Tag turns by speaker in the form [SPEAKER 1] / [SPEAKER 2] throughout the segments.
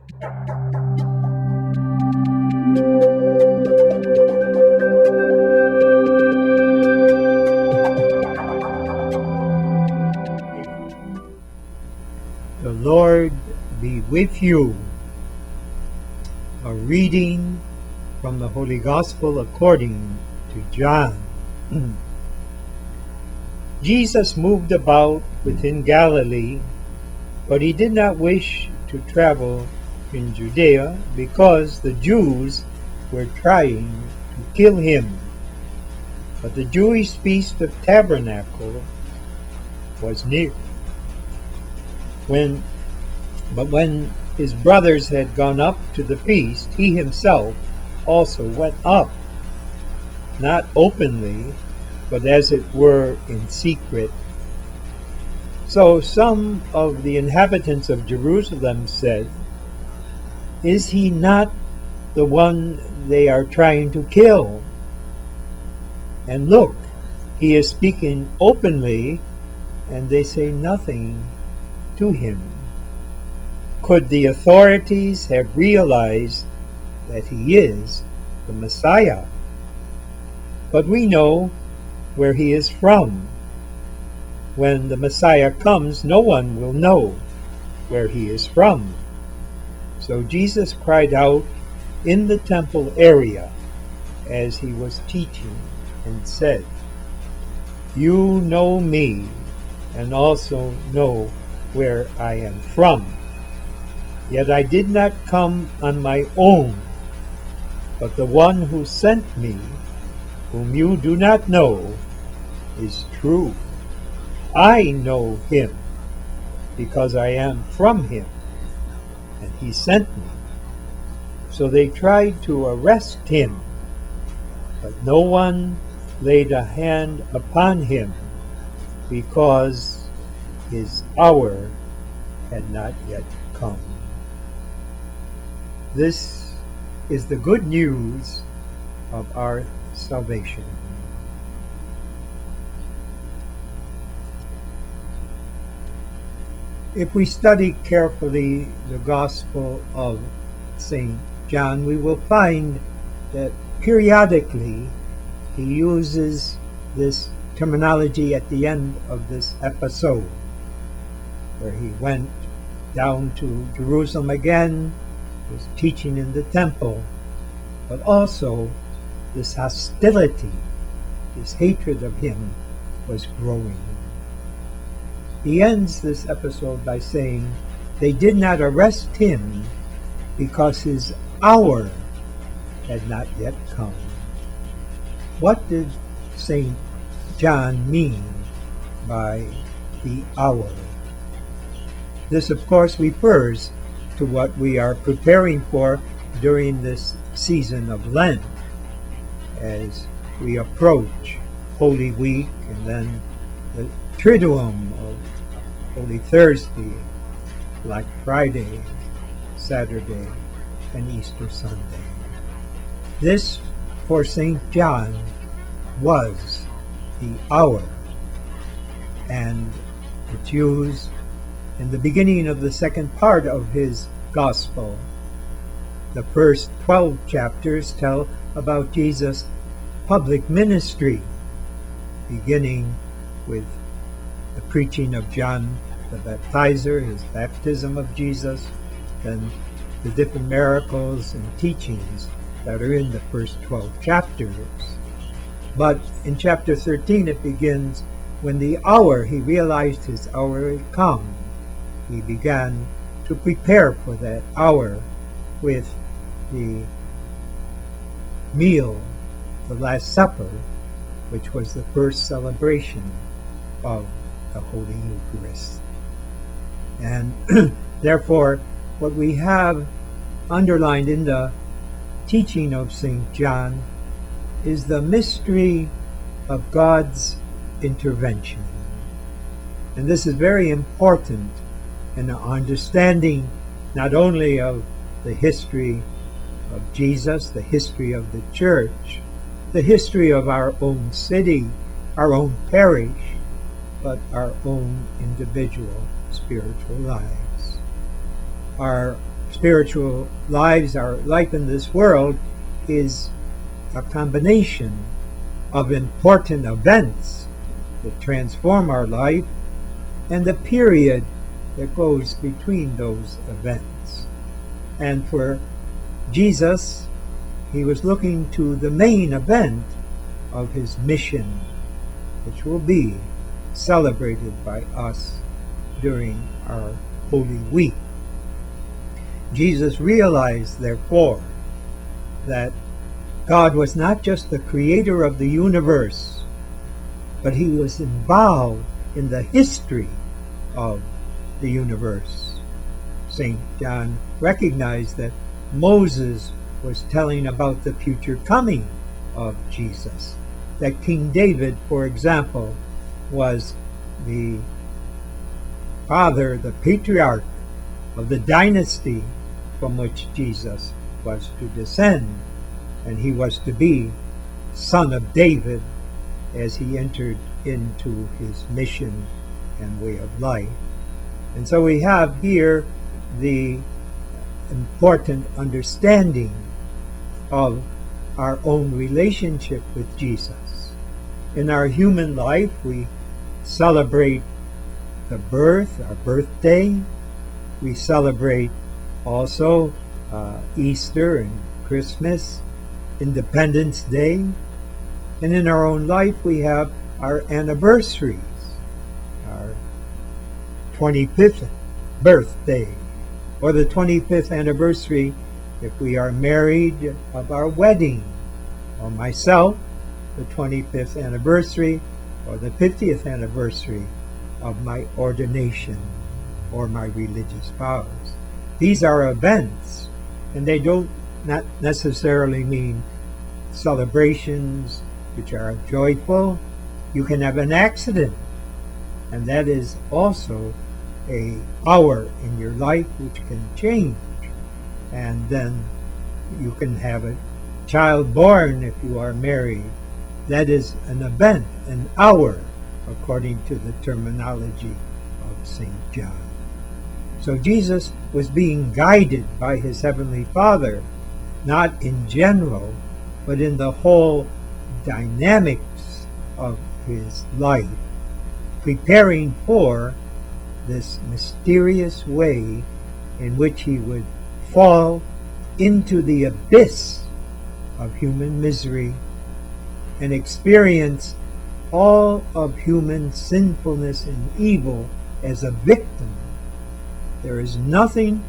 [SPEAKER 1] The Lord be with you. A reading from the Holy Gospel according to John. Jesus moved about within Galilee, but he did not wish to travel in Judea because the Jews were trying to kill him. But the Jewish feast of Tabernacle was near. When his brothers had gone up to the feast, he himself also went up, not openly, but as it were in secret. So some of the inhabitants of Jerusalem said, "Is he not the one they are trying to kill? And look, he is speaking openly, and they say nothing to him." Could the authorities have realized that he is the Messiah? But we know where he is from. When the Messiah comes, no one will know where he is from. So Jesus cried out in the temple area as he was teaching and said, "You know me, and also know where I am from. Yet I did not come on my own, but the one who sent me, whom you do not know, is true. I know him, because I am from him, and he sent me." So they tried to arrest him, but no one laid a hand upon him, because his hour had not yet come. This is the good news of our salvation. If we study carefully the Gospel of St. John, we will find that periodically he uses this terminology at the end of this episode, where he went down to Jerusalem again, was teaching in the temple, but also this hostility, this hatred of him was growing. He ends this episode by saying, they did not arrest him because his hour had not yet come. What did St. John mean by the hour? This, of course, refers to what we are preparing for during this season of Lent, as we approach Holy Week and then the Triduum of Holy Thursday, Black Friday, Saturday, and Easter Sunday. This, for St. John, was the hour, and it's used in the beginning of the second part of his Gospel. The first 12 chapters tell about Jesus' public ministry, beginning with the preaching of John the Baptizer, his baptism of Jesus, then the different miracles and teachings that are in the first 12 chapters. But in chapter 13 it begins, when the hour, he realized his hour had come. He began to prepare for that hour with the meal, the Last Supper, which was the first celebration of the Holy Eucharist. And therefore, what we have underlined in the teaching of St. John is the mystery of God's intervention. And this is very important in our understanding not only of the history of Jesus, the history of the Church, the history of our own city, our own parish, but our own individual spiritual lives. Our spiritual lives, our life in this world, is a combination of important events that transform our life and the period that goes between those events. And for Jesus, he was looking to the main event of his mission, which will be celebrated by us during our Holy Week. Jesus realized, therefore, that God was not just the creator of the universe, but he was involved in the history of the universe. St. John recognized that Moses was telling about the future coming of Jesus. That King David, for example, was the father, the patriarch of the dynasty from which Jesus was to descend, and he was to be son of David as he entered into his mission and way of life. And so we have here the important understanding of our own relationship with Jesus. In our human life, we celebrate the birth, our birthday. We celebrate also Easter and Christmas, Independence Day. And in our own life, we have our anniversaries, our 25th birthday, or the 25th anniversary if we are married, of our wedding, or myself, the 25th anniversary or the 50th anniversary of my ordination or my religious vows. These are events, and they don't not necessarily mean celebrations which are joyful. You can have an accident, and that is also an hour in your life which can change. And then you can have a child born if you are married. That is an event, an hour, according to the terminology of St. John. So Jesus was being guided by his Heavenly Father, not in general, but in the whole dynamics of his life, preparing for this mysterious way in which he would fall into the abyss of human misery and experience all of human sinfulness and evil as a victim. There is nothing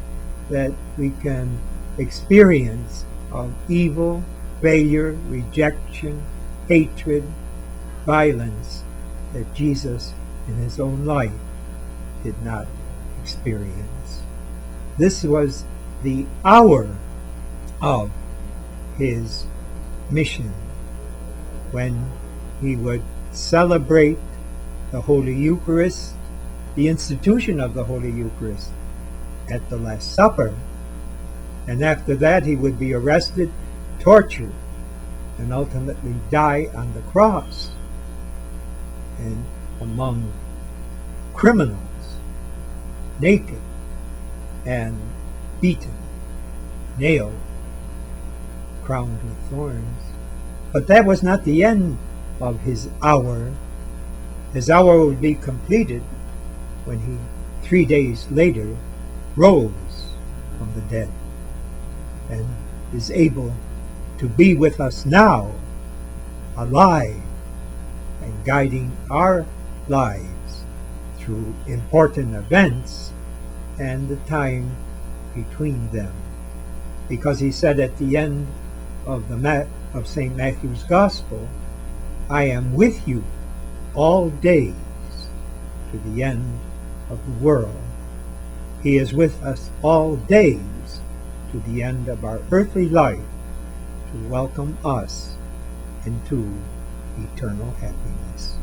[SPEAKER 1] that we can experience of evil, failure, rejection, hatred, violence that Jesus in his own life did not experience. This was the hour of his mission, when he would celebrate the Holy Eucharist, the institution of the Holy Eucharist, at the Last Supper. And after that he would be arrested, tortured, and ultimately die on the cross, and among criminals, naked and beaten, nailed, crowned with thorns. But that was not the end of his hour. His hour would be completed when he, 3 days later, rose from the dead and is able to be with us now, alive and guiding our lives through important events and the time between them. Because he said at the end of St. Matthew's Gospel, I am with you all days to the end of the world. He is with us all days to the end of our earthly life to welcome us into eternal happiness.